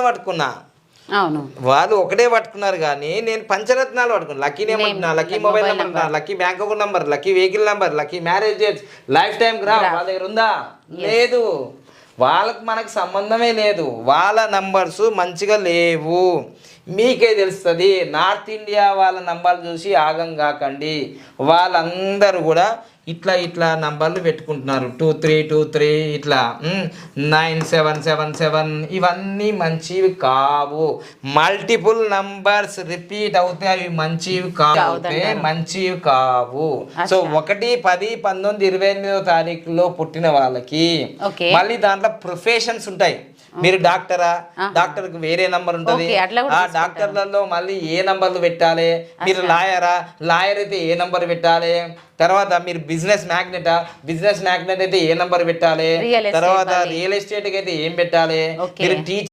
Number పట్టుకున్నా. అవును. వాళ్ళు ఒకటే పట్టుకున్నారు కానీ నేను పంచరత్నాలు పట్టుకున్నాను. లక్కీ నేమ్ అంటున్నా, లక్కీ మొబైల్ నెంబర్ అంటున్నా, lucky bank account number, lucky vehicle number, lucky marriage dates, life time graph వాళ్ళ దగ్గర ఉందా? లేదు. వాళ్ళకు మనకు సంబంధమే లేదు. వాళ్ళ నంబర్స్ మంచిగా లేవు. మీకే తెలుస్తుంది. నార్త్ ఇండియా వాళ్ళ నంబర్లు చూసి ఆగం కాకండి. వాళ్ళందరూ కూడా ఇట్లా నంబర్లు పెట్టుకుంటున్నారు. 2323 ఇట్లా 9777 ఇవన్నీ మంచివి కావు. మల్టిపుల్ నంబర్స్ రిపీట్ అవుతే అవి మంచివి మంచివి కావు. సో 1, 10, 19, 28వ తారీఖులో పుట్టిన వాళ్ళకి మళ్ళీ దాంట్లో ప్రొఫెషన్స్ ఉంటాయి. మీరు డాక్టరా, డాక్టర్కి వేరే నంబర్ ఉంటుంది. ఆ డాక్టర్లలో మళ్ళీ ఏ నంబర్లు పెట్టాలి. మీరు లాయరా, లాయర్ అయితే ఏ నంబర్ పెట్టాలి. తర్వాత మీరు బిజినెస్ మ్యాగ్నెటా, బిజినెస్ మ్యాగ్నెట్ అయితే ఏ నంబర్ పెట్టాలి. తర్వాత రియల్ ఎస్టేట్కి అయితే ఏం పెట్టాలి. మీరు టీచర్